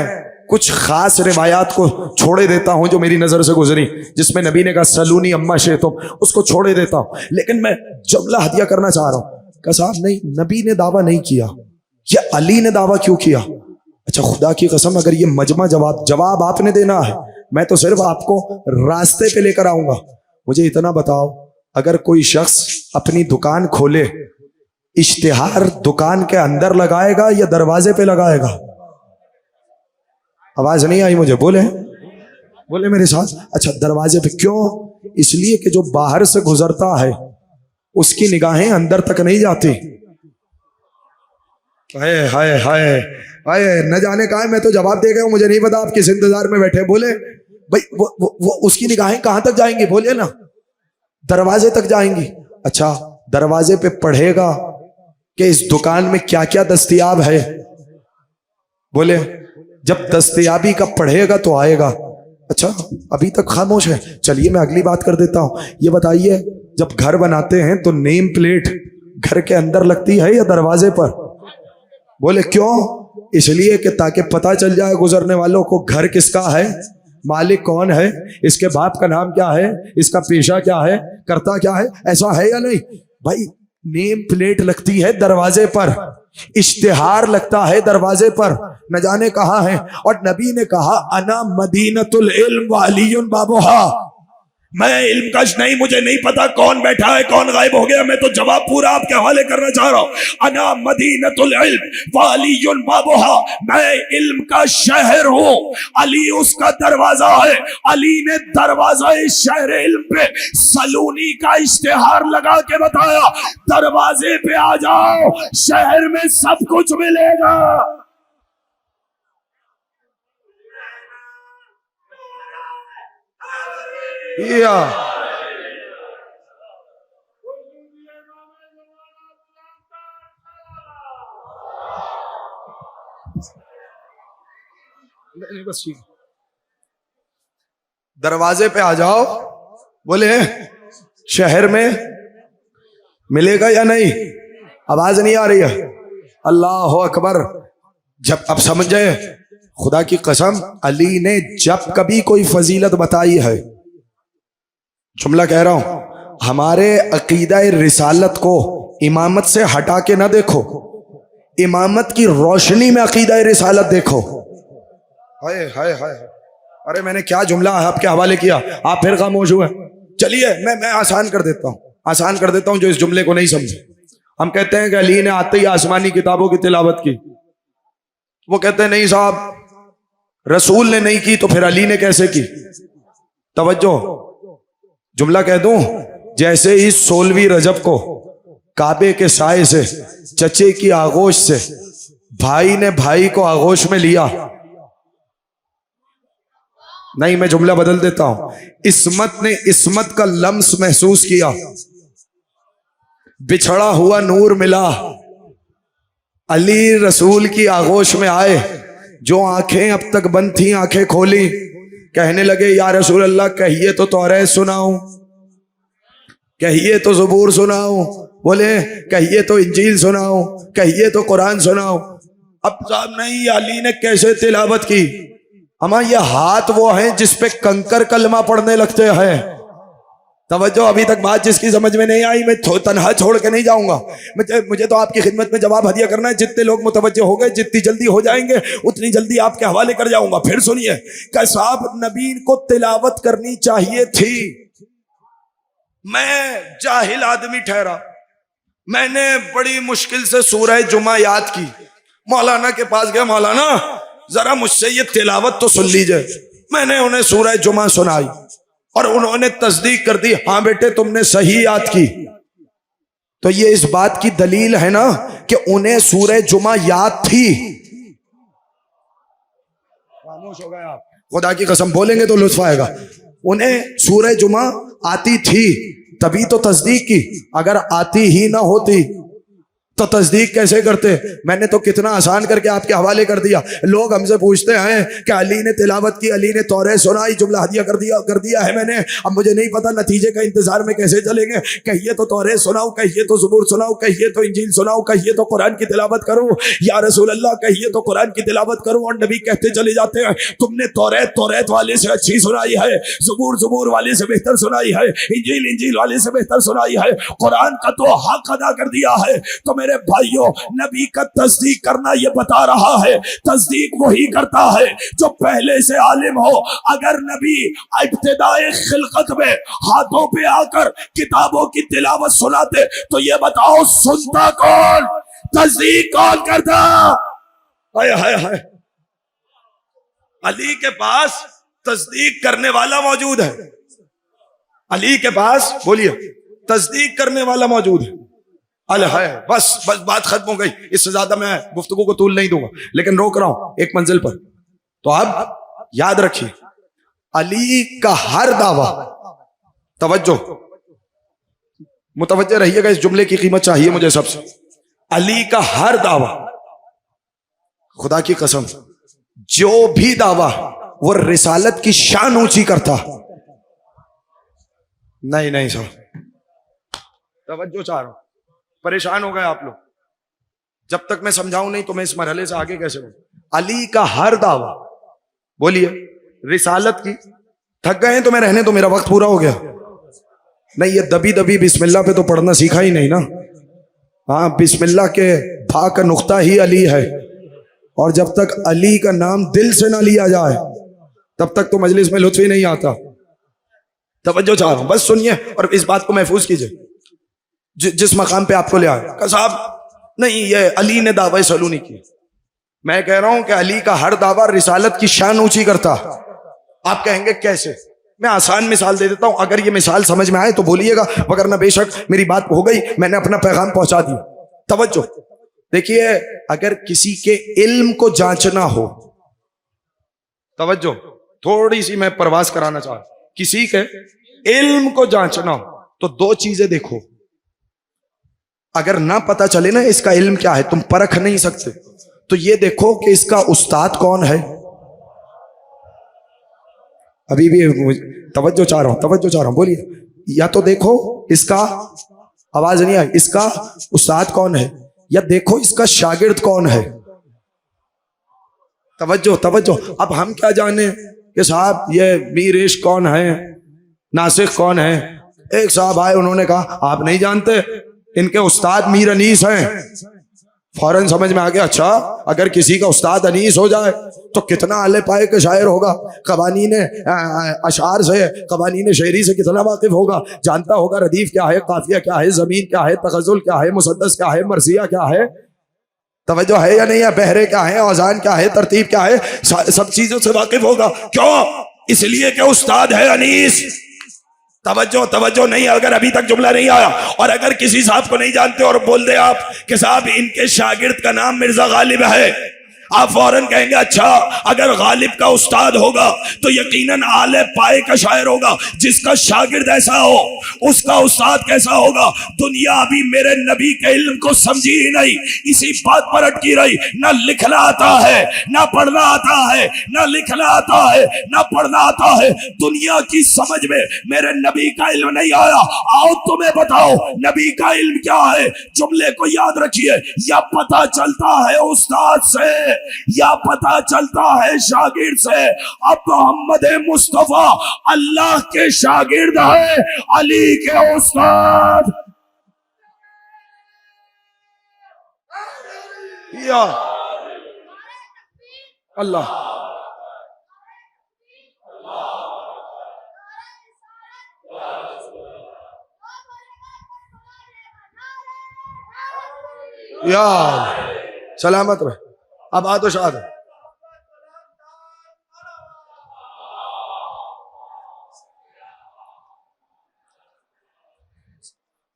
کچھ خاص روایات کو چھوڑے دیتا ہوں جو میری نظر سے گزری, جس میں نبی نے کہا سلونی اما شئتم, اس کو چھوڑے دیتا ہوں. لیکن میں جملہ ہدیہ کرنا چاہ رہا ہوں کہ صاحب نہیں نبی نے دعویٰ نہیں کیا, یہ علی نے دعویٰ کیوں کیا؟ اچھا خدا کی قسم اگر یہ مجمع جواب آپ نے دینا ہے, میں تو صرف آپ کو راستے پہ لے کر آؤں گا. مجھے اتنا بتاؤ اگر کوئی شخص اپنی دکان کھولے, اشتہار دکان کے اندر لگائے گا یا دروازے پہ لگائے گا؟ آواز نہیں آئی مجھے, بولے میرے ساتھ. اچھا دروازے پہ کیوں؟ اس لیے کہ جو باہر سے گزرتا ہے اس کی نگاہیں اندر تک نہیں جاتی. ہائے ہائے ہائے ہائے, نہ جانے کہاں ہے, میں تو جواب دے گیا ہوں, مجھے نہیں پتا آپ کس انتظار میں بیٹھے. بولے بھائی وہ اس کی نگاہیں کہاں تک جائیں گی؟ بولے نا دروازے تک جائیں گی. اچھا دروازے پہ پڑھے گا کہ اس دکان میں کیا کیا دستیاب ہے. بولے جب دستیابی کا پڑھے گا تو آئے گا. اچھا ابھی تک خاموش ہے, چلیے میں اگلی بات کر دیتا ہوں. یہ بتائیے جب گھر بناتے ہیں تو نیم پلیٹ گھر کے اندر لگتی ہے یا دروازے پر؟ بولے کیوں؟ اس لیے کہ تاکہ پتہ چل جائے گزرنے والوں کو گھر کس کا ہے, مالک کون ہے, اس کے باپ کا نام کیا ہے, اس کا پیشہ کیا ہے, کرتا کیا ہے. ایسا ہے یا نہیں بھائی؟ نیم پلیٹ لگتی ہے دروازے پر, اشتہار لگتا ہے دروازے پر, نہ جانے کہاں ہے. اور نبی نے کہا انا مدینۃ العلم وعلی بابھا, میں علم کش نہیں, مجھے نہیں پتا کون بیٹھا ہے کون غائب ہو گیا, میں تو جواب پورا آپ کے حوالے کرنا چاہ رہا ہوں. انا مدینۃ العلم وعلی بابھا, میں علم کا شہر ہوں, علی اس کا دروازہ ہے. علی نے دروازہ شہر علم پہ سلونی کا اشتہار لگا کے بتایا دروازے پہ آ جاؤ شہر میں سب کچھ ملے گا. دروازے پہ آ جاؤ. بولے شہر میں ملے گا یا نہیں؟ آواز نہیں آ رہی ہے. اللہ اکبر. جب اب سمجھے خدا کی قسم علی نے جب کبھی کوئی فضیلت بتائی ہے, جملہ کہہ رہا ہوں, ہمارے عقیدہ رسالت کو امامت سے ہٹا کے نہ دیکھو, امامت کی روشنی میں عقیدہ رسالت دیکھو. ہائے ہائے ہائے, ارے میں نے کیا جملہ آپ کے حوالے کیا, آپ پھر خاموش ہوئے. چلیے میں آسان کر دیتا ہوں جو اس جملے کو نہیں سمجھے. ہم کہتے ہیں کہ علی نے آتے ہی آسمانی کتابوں کی تلاوت کی. وہ کہتے ہیں نہیں صاحب رسول نے نہیں کی تو پھر علی نے کیسے کی؟ توجہ, جملہ کہہ دوں, جیسے ہی 16ویں رجب کو کعبے کے سائے سے چچے کی آغوش سے بھائی نے بھائی کو آغوش میں لیا, نہیں میں جملہ بدل دیتا ہوں. عصمت نے عصمت کا لمس محسوس کیا, بچھڑا ہوا نور ملا, علی رسول کی آغوش میں آئے, جو آنکھیں اب تک بند تھیں آنکھیں کھولی, کہنے لگے یا رسول اللہ کہیے تو توریت سناؤں, کہیے تو زبور سناؤں, بولے کہیے تو انجیل سناؤں, کہیے تو قرآن سناؤں. اب صاحب نہیں, علی نے کیسے تلاوت کی؟ اما یہ ہاتھ وہ ہیں جس پہ کنکر کلمہ پڑھنے لگتے ہیں. توجہ, ابھی تک بات جس کی سمجھ میں نہیں آئی میں تنہا چھوڑ کے نہیں جاؤں گا. مجھے تو آپ کی خدمت میں جواب ہدیہ کرنا ہے. جتنے لوگ متوجہ ہو گئے جتنی جلدی ہو جائیں گے اتنی جلدی آپ کے حوالے کر جاؤں گا. پھر سنیے کہ صاحب نبی کو تلاوت کرنی چاہیے تھی. میں جاہل آدمی ٹھہرا, میں نے بڑی مشکل سے سورہ جمعہ یاد کی, مولانا کے پاس گیا, مولانا ذرا مجھ سے یہ تلاوت تو سن لیجئے. میں نے انہیں سورہ جمعہ سنائی اور انہوں نے تصدیق کر دی, ہاں بیٹے تم نے صحیح یاد کی. تو یہ اس بات کی دلیل ہے نا کہ انہیں سورہ جمعہ یاد تھی. خاموش ہو گئے آپ, خدا کی قسم بولیں گے تو لطف آئے گا. انہیں سورہ جمعہ آتی تھی تبھی تو تصدیق کی, اگر آتی ہی نہ ہوتی تو تصدیق کیسے کرتے؟ میں نے تو کتنا آسان کر کے آپ کے حوالے کر دیا. لوگ ہم سے پوچھتے ہیں کہ علی نے تلاوت کی, علی نے توریت سنائی, جملہ ہدیہ کر دیا ہے میں نے, اب مجھے نہیں پتا نتیجے کا انتظار میں کیسے چلیں گے. کہیے تو توریت سناؤ, کہیے تو زبور سناؤ, کہیے تو انجیل سناؤ, کہیے تو قرآن کی تلاوت کرو. یا رسول اللہ کہیے تو قرآن کی تلاوت کرو. اور نبی کہتے چلے جاتے ہیں تم نے توریت والے سے اچھی سنائی ہے, زبور والے سے بہتر سنائی ہے, انجیل والے سے بہتر سنائی ہے, قرآن کا تو حق ادا کر دیا ہے. تو میرے بھائیوں, نبی کا تصدیق کرنا یہ بتا رہا ہے تصدیق وہی کرتا ہے جو پہلے سے عالم ہو. اگر نبی ابتدائے خلقت میں ہاتھوں پہ آ کر کتابوں کی تلاوت سناتے تو یہ بتاؤ سنتا کون, تصدیق کون کرتا؟ ہائے ہائے ہائے, علی کے پاس تصدیق کرنے والا موجود ہے. علی کے پاس بولیے تصدیق کرنے والا موجود ہے. ہے بس بات ختم ہو گئی. اس سے زیادہ میں گفتگو کو طول نہیں دوں گا, لیکن روک رہا ہوں ایک منزل پر. تو اب یاد رکھیے علی کا ہر دعویٰ, توجہ متوجہ رہیے گا, اس جملے کی قیمت چاہیے مجھے سب سے. علی کا ہر دعویٰ, خدا کی قسم جو بھی دعویٰ وہ رسالت کی شان اونچی کرتا. نہیں صاحب توجہ چاہ رہا ہوں, پریشان ہو گئے آپ لوگ. جب تک میں سمجھاؤں نہیں تو میں اس مرحلے سے آگے کیسے بڑھوں. علی کا ہر دعویٰ, بولیے رسالت کی. تھک گئے ہیں تو میں رہنے دو, میرا وقت پورا ہو گیا. نہیں یہ دبی بسم اللہ پہ تو پڑھنا سیکھا ہی نہیں نا. ہاں بسم اللہ کے بھا کا نقطہ ہی علی ہے, اور جب تک علی کا نام دل سے نہ لیا جائے تب تک تو مجلس میں لطف ہی نہیں آتا. توجہ چاہ رہا ہوں, بس سنیے اور اس بات کو محفوظ کیجئے. جس مقام پہ آپ کو لے آئے کہ صاحب نہیں یہ علی نے دعوی سلونی کی, میں کہہ رہا ہوں کہ علی کا ہر دعویٰ رسالت کی شان اونچی کرتا. آپ کہیں گے کیسے؟ میں آسان مثال دے دیتا ہوں, اگر یہ مثال سمجھ میں آئے تو بولیے گا, وگرنہ بے شک میری بات ہو گئی, میں نے اپنا پیغام پہنچا دیا. توجہ دیکھیے, اگر کسی کے علم کو جانچنا ہو, توجہ تھوڑی سی میں پرواز کرانا چاہتا ہوں, کسی کے علم کو جانچنا ہو تو دو چیزیں دیکھو. اگر نہ پتا چلے نا اس کا علم کیا ہے, تم پرکھ نہیں سکتے, تو یہ دیکھو کہ اس کا استاد کون ہے. ابھی بھی توجہ چاہ رہا ہوں بولیے. یا تو دیکھو اس کا, آواز نہیں آئی, اس کا استاد کون ہے, یا دیکھو اس کا شاگرد کون ہے. توجہ. اب ہم کیا جانے کہ صاحب یہ میر عشق کون ہے, ناسخ کون ہے. ایک صاحب آئے, انہوں نے کہا آپ نہیں جانتے ان کے استاد میر انیس ہیں. فوراً سمجھ میں آ گیا, اچھا اگر کسی کا استاد انیس ہو جائے تو کتنا اعلی پائے کے شاعر ہوگا, قوانین اشعار سے, قوانین شعری سے کتنا واقف ہوگا, جانتا ہوگا ردیف کیا ہے, قافیہ کیا ہے, زمین کیا ہے, تغزل کیا ہے, مسدس کیا ہے, مرثیہ کیا ہے. توجہ ہے یا نہیں ہے, بہرے کیا ہے, اوزان کیا ہے, ترتیب کیا ہے, سب چیزوں سے واقف ہوگا. کیوں؟ اس لیے کہ استاد ہے انیس. توجہ نہیں, اگر ابھی تک جملہ نہیں آیا, اور اگر کسی صاحب کو نہیں جانتے اور بول دے آپ کہ صاحب ان کے شاگرد کا نام مرزا غالب ہے, آپ فوراً کہیں گے اچھا اگر غالب کا استاد ہوگا تو یقیناً آلے پائے کا شاعر ہوگا، جس کا شاگرد ایسا ہو اس کا استاد کیسا ہوگا؟ دنیا ابھی میرے نبی کے علم کو سمجھی ہی نہیں، اسی بات پر اٹکی رہی، نہ لکھنا آتا ہے نہ پڑھنا آتا ہے، نہ لکھنا آتا ہے نہ پڑھنا آتا ہے، دنیا کی سمجھ میں میرے نبی کا علم نہیں آیا۔ آؤ تمہیں بتاؤ نبی کا علم کیا ہے، جملے کو یاد رکھیے، یا پتہ چلتا ہے استاد سے یا پتہ چلتا ہے شاگرد سے۔ اب محمد مصطفیٰ اللہ کے شاگرد ہے، علی کے استاد۔ یا اللہ، یا سلامت رہے۔ اب آ تو شاد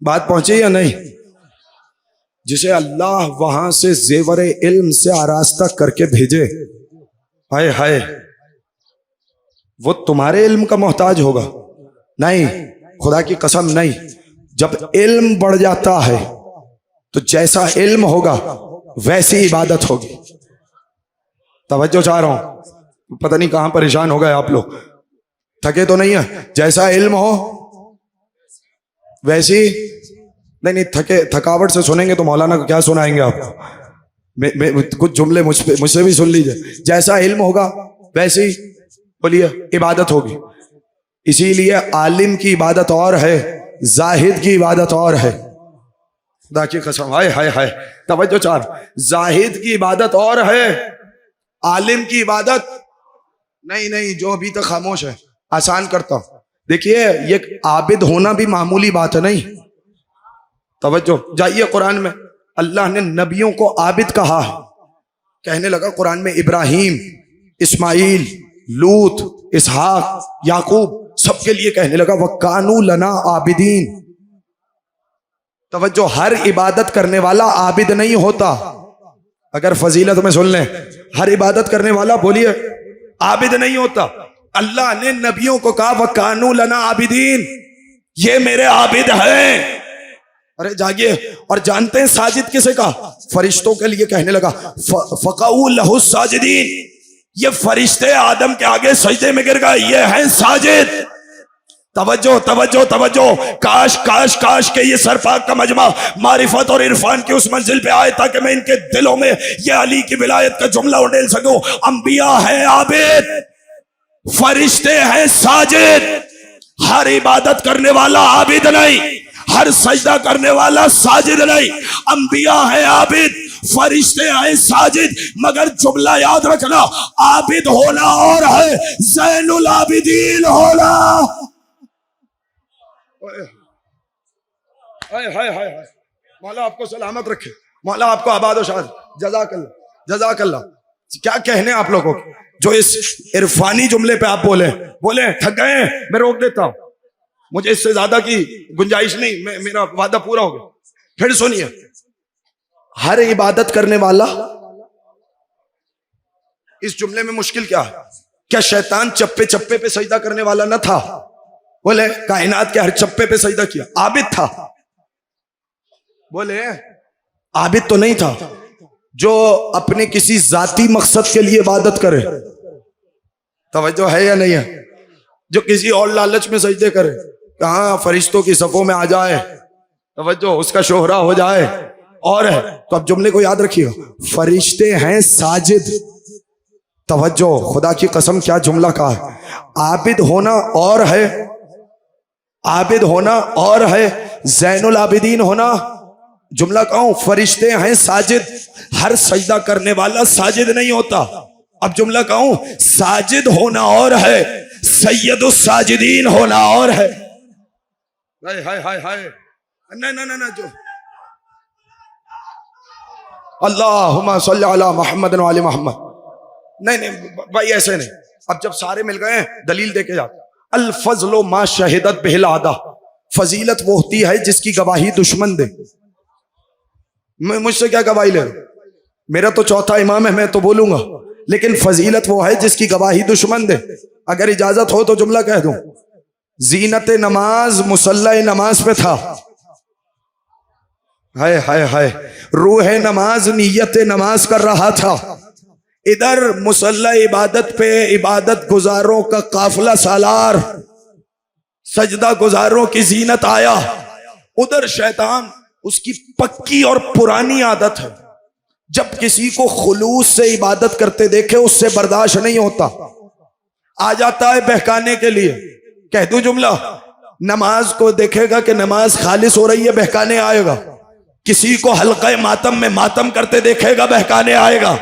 بات پہنچی یا نہیں؟ جسے اللہ وہاں سے زیور علم سے آراستہ کر کے بھیجے، ہائے ہائے، وہ تمہارے علم کا محتاج ہوگا؟ نہیں، خدا کی قسم نہیں۔ جب علم بڑھ جاتا ہے تو جیسا علم ہوگا ویسی عبادت ہوگی۔ توجہ چاہ رہا ہوں، پتہ نہیں کہاں پریشان ہو گئے آپ لوگ، تھکے تو نہیں ہیں؟ جیسا علم ہو ویسی نہیں تھکاوٹ سے سنیں گے تو مولانا کو کیا سنائیں گے آپ کو؟ کچھ جملے مجھ سے بھی سن لیجئے۔ جیسا علم ہوگا ویسی بولیے عبادت ہوگی۔ اسی لیے عالم کی عبادت اور ہے، زاہد کی عبادت اور ہے۔ خدا کی قسم، ہائے ہائے ہائے، توجہ چار، زاہد کی عبادت اور ہے، عالم کی عبادت نہیں۔ جو ابھی تک خاموش ہے آسان کرتا ہوں، دیکھیے یہ عابد ہونا بھی معمولی بات ہے نہیں۔ توجہ جائیے، قرآن میں اللہ نے نبیوں کو عابد کہا ہے، کہنے لگا قرآن میں ابراہیم، اسماعیل، لوط، اسحاق، یعقوب، سب کے لیے کہنے لگا وَكَانُوا لَنَا عَابِدِينَ۔ توجہ، ہر عبادت کرنے والا عابد نہیں ہوتا۔ اگر فضیلت میں سن لیں، ہر عبادت کرنے والا بولیے عابد نہیں ہوتا۔ اللہ نے نبیوں کو کہا وَكَانُوا لَنَا عَابِدِينَ، یہ میرے عابد ہیں۔ ارے جاگیے، اور جانتے ہیں ساجد کسے کہا؟ فرشتوں کے لیے کہنے لگا فَقَعُوا لَهُ السَّاجِدِينَ، یہ فرشتے آدم کے آگے سجدے میں گر گئے، یہ ہیں ساجد۔ توجہ توجہ توجہ، کاش کاش کاش کہ یہ سرپاک کا مجمع معرفت اور عرفان کی اس منزل پہ آئے تاکہ میں ان کے دلوں میں یہ علی کی ولایت کا جملہ اڈیل سکوں۔ انبیاء ہیں عابد، فرشتے ہیں ساجد۔ ہر عبادت کرنے والا عابد نہیں، ہر سجدہ کرنے والا ساجد نہیں۔ انبیاء ہیں عابد، فرشتے ہیں ساجد، مگر جملہ یاد رکھنا، عابد ہونا اور ہے، زین العابدین ہونا۔ مولا آپ کو سلامت رکھے، مولا آپ کو آباد و شاد، جزاک اللہ جزاک اللہ۔ کیا کہنے آپ لوگوں کو جو اس عرفانی جملے پہ آپ بولے تھک گئے ہیں، میں روک دیتا ہوں، مجھے اس سے زیادہ کی گنجائش نہیں، میرا وعدہ پورا ہو گیا۔ پھر سنیے، ہر عبادت کرنے والا، اس جملے میں مشکل کیا ہے؟ کیا شیطان چپے چپے پہ سجدہ کرنے والا نہ تھا؟ بولے کائنات کے ہر چپے پہ سجدہ کیا، عابد تھا۔ بولے عابد تو نہیں تھا جو اپنے کسی ذاتی مقصد کے لیے عبادت کرے، توجہ ہے یا نہیں ہے؟ جو کسی اور لالچ میں سجدے کرے، کہاں فرشتوں کی صفوں میں آ جائے، توجہ اس کا شہرہ ہو جائے، اور ہے تو اب جملے کو یاد رکھیے، فرشتے ہیں ساجد۔ توجہ، خدا کی قسم کیا جملہ کہا ہے، عابد ہونا اور ہے، عابد ہونا اور ہے، زین العابدین ہونا۔ جملہ کہوں، فرشتے ہیں ساجد، ہر سجدہ کرنے والا ساجد نہیں ہوتا۔ اب جملہ کہوں، ساجد ہونا اور ہے، سید الساجدین ہونا اور ہے۔ ہائے ہائے ہائے ہائے، نہ جو اللہم صلی علی محمد وعلی محمد، نہیں بھائی ایسے نہیں۔ اب جب سارے مل گئے ہیں دلیل دے کے جاتے، الفضل ما شہدت بہ العادہ، فضیلت وہ ہوتی ہے جس کی گواہی دشمن دے۔ مجھ سے کیا گواہی لے رہے؟ میرا تو چوتھا امام ہے، میں تو بولوں گا، لیکن فضیلت وہ ہے جس کی گواہی دشمن دے۔ اگر اجازت ہو تو جملہ کہہ دوں، زینت نماز مصلی نماز پہ تھا، ہائے ہائے ہائے، روح نماز نیت نماز کر رہا تھا، ادھر مصلی عبادت پہ عبادت گزاروں کا قافلہ سالار، سجدہ گزاروں کی زینت آیا، ادھر شیطان، اس کی پکی اور پرانی عادت ہے، جب کسی کو خلوص سے عبادت کرتے دیکھے اس سے برداشت نہیں ہوتا، آ جاتا ہے بہکانے کے لیے۔ کہہ دوں جملہ، نماز کو دیکھے گا کہ نماز خالص ہو رہی ہے، بہکانے آئے گا۔ کسی کو حلقہ ماتم میں ماتم کرتے دیکھے گا، بہکانے آئے گا۔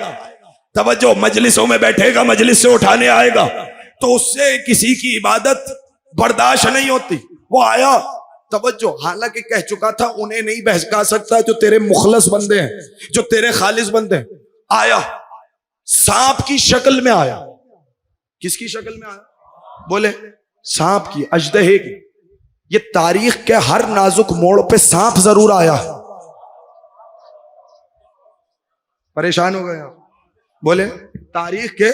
توجہ، مجلسوں میں بیٹھے گا، مجلس سے اٹھانے آئے گا، تو اس سے کسی کی عبادت برداشت نہیں ہوتی، وہ آیا، توجہ، حالانکہ کہہ چکا تھا انہیں نہیں بہکا سکتا جو تیرے مخلص بندے ہیں، جو تیرے خالص بندے ہیں۔ آیا، سانپ کی شکل میں آیا۔ کس کی شکل میں آیا؟ بولے، سانپ کی، اژدہے کی۔ یہ تاریخ کے ہر نازک موڑ پہ سانپ ضرور آیا۔ پریشان ہو گئے آپ؟ بولے، تاریخ کے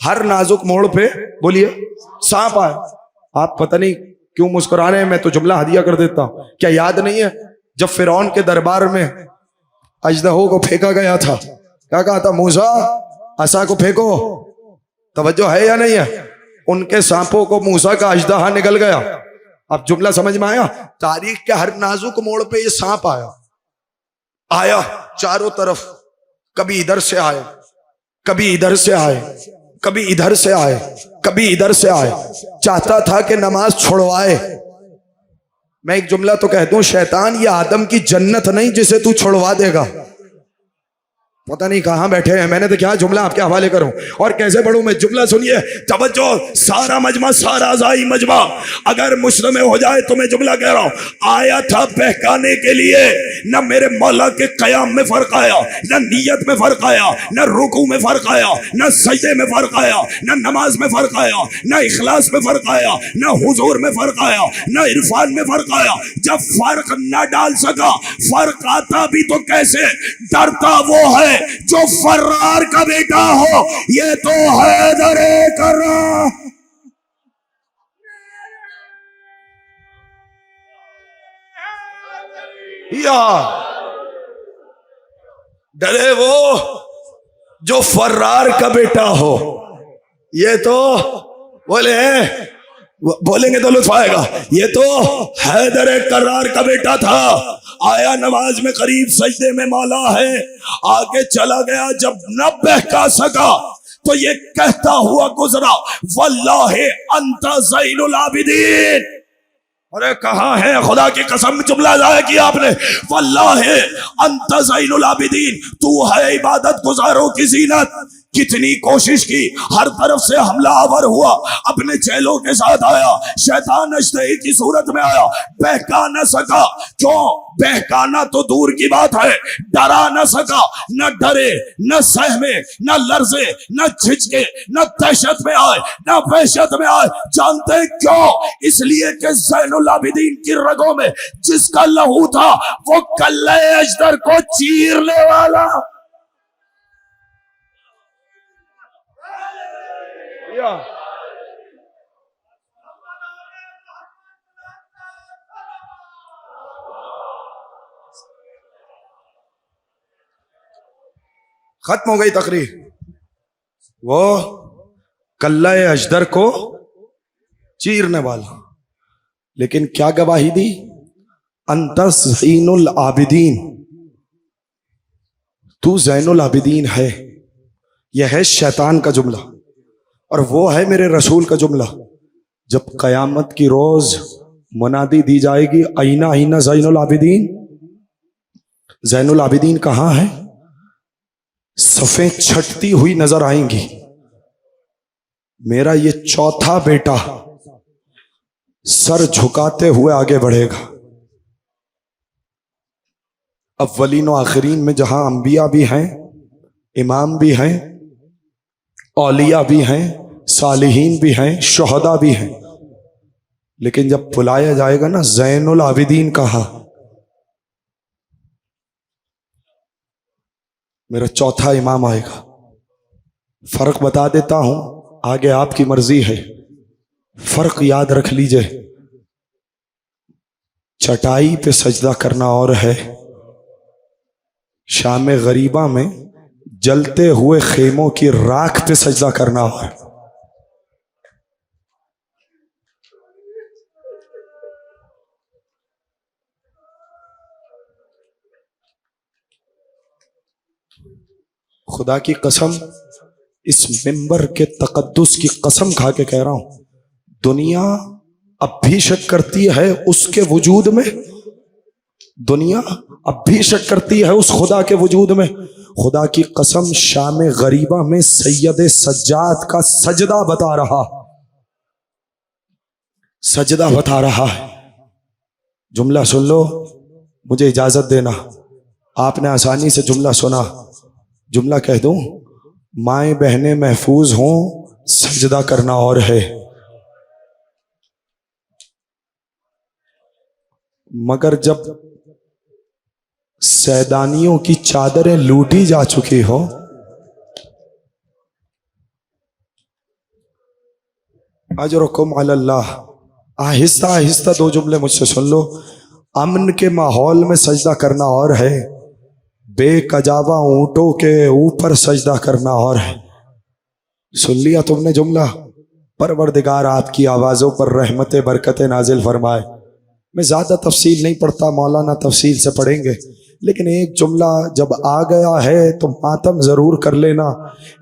ہر نازک موڑ پہ، بولیے، سانپ آیا۔ آپ پتہ نہیں کیوں مسکرانے ہیں، میں تو جملہ ہدیہ کر دیتا ہوں۔ کیا یاد نہیں ہے جب فرعون کے دربار میں اژدہوں کو پھینکا گیا تھا، کیا کہا تھا؟ موسیٰ عصا کو پھینکو۔ توجہ ہے یا نہیں ہے؟ ان کے سانپوں کو موسیٰ کا اژدہا نگل گیا۔ اب جملہ سمجھ میں آیا؟ تاریخ کے ہر نازک موڑ پہ یہ سانپ آیا، آیا چاروں طرف، کبھی ادھر سے آئے، کبھی ادھر سے آئے، کبھی ادھر سے آئے، کبھی ادھر سے آئے، چاہتا تھا کہ نماز چھڑوائے۔ میں ایک جملہ تو کہہ دوں، شیطان یہ آدم کی جنت نہیں جسے تو چھڑوا دے گا۔ پتہ نہیں کہاں بیٹھے ہیں، میں نے تو کیا جملہ آپ کے حوالے کروں اور کیسے پڑھوں میں؟ جملہ سنیے، توجہ، سارا مجمع، سارا ازائی مجمع اگر مجتمع ہو جائے تو میں جملہ کہہ رہا ہوں، آیا تھا بہکانے کے لیے۔ نہ میرے مولا کے قیام میں فرق آیا، نہ نیت میں فرق آیا، نہ رکوع میں فرق آیا، نہ سجدے میں فرق آیا، نہ نماز میں فرق آیا، نہ اخلاص میں فرق آیا، نہ حضور میں فرق آیا، نہ عرفان میں فرق آیا۔ جب فرق نہ ڈال سکا، فرق آتا بھی تو کیسے؟ ڈرتا وہ ہے جو فرار کا بیٹا ہو، یہ تو حیدر کرار۔ یا ڈرے وہ جو فرار کا بیٹا ہو، یہ تو بولیں گے تو لطف آئے گا، یہ تو حیدر کرار کا بیٹا تھا۔ آیا نماز میں قریب، سجدے میں مولا ہے، آگے چلا گیا، جب نہ بہکا سکا تو یہ کہتا ہوا گزرا، واللہ انت زین العابدین۔ ارے کہاں ہے؟ خدا کی قسم جملہ ضائع کیا آپ نے۔ واللہ انت زین العابدین، تو ہے عبادت گزاروں کی زینت۔ کتنی کوشش کی، ہر طرف سے حملہ آور ہوا، اپنے چیلوں کے ساتھ آیا، شیطان اژدہے کی صورت میں آیا، بہکا نہ سکا۔ کیوں؟ بہکانا تو دور کی بات ہے، ڈرا نہ سکا۔ نہ ڈرے، نہ سہمے، نہ لرزے، نہ جھجکے، نہ دہشت میں آئے، نہ وحشت میں آئے۔ جانتے کیوں؟ اس لیے کہ زین العابدین کی رگوں میں جس کا لہو تھا وہ کلہ اژدر کو چیرنے والا۔ ختم ہو گئی تقریر۔ وہ کلہ اژدر کو چیرنے والا، لیکن کیا گواہی دی؟ انت زین العابدین، تو زین العابدین ہے۔ یہ ہے شیطان کا جملہ، اور وہ ہے میرے رسول کا جملہ۔ جب قیامت کی روز منادی دی جائے گی، اینا اینا زین العابدین، زین العابدین کہاں ہے؟ صفیں چھٹتی ہوئی نظر آئیں گی۔ میرا یہ چوتھا بیٹا سر جھکاتے ہوئے آگے بڑھے گا۔ اولین و آخرین میں جہاں انبیاء بھی ہیں، امام بھی ہیں، اولیاء بھی ہیں، صالحین بھی ہیں، شہداء بھی ہیں، لیکن جب بلایا جائے گا نا زین العابدین کہا، میرا چوتھا امام آئے گا. فرق بتا دیتا ہوں, آگے آپ کی مرضی ہے. فرق یاد رکھ لیجئے, چٹائی پہ سجدہ کرنا اور ہے, شام غریبہ میں جلتے ہوئے خیموں کی راکھ پہ سجدہ کرنا اور ہے. خدا کی قسم, اس منبر کے تقدس کی قسم کھا کے کہہ رہا ہوں, دنیا اب بھی شک کرتی ہے اس کے وجود میں, دنیا اب بھی شک کرتی ہے اس خدا کے وجود میں. خدا کی قسم شام غریبہ میں سید سجاد کا سجدہ بتا رہا, سجدہ بتا رہا ہے. جملہ سن لو, مجھے اجازت دینا, آپ نے آسانی سے جملہ سنا. جملہ کہہ دوں, مائیں بہنیں محفوظ ہوں, سجدہ کرنا اور ہے. مگر جب سیدانیوں کی چادریں لوٹی جا چکی ہو, اجرکم علی اللہ. آہستہ آہستہ دو جملے مجھ سے سن لو. امن کے ماحول میں سجدہ کرنا اور ہے, بے کجاوا اونٹوں کے اوپر سجدہ کرنا اور ہے. سن لیا تم نے جملہ؟ پروردگار آپ کی آوازوں پر رحمت برکت نازل فرمائے. میں زیادہ تفصیل نہیں پڑھتا, مولانا تفصیل سے پڑھیں گے, لیکن ایک جملہ جب آ گیا ہے تو ماتم ضرور کر لینا,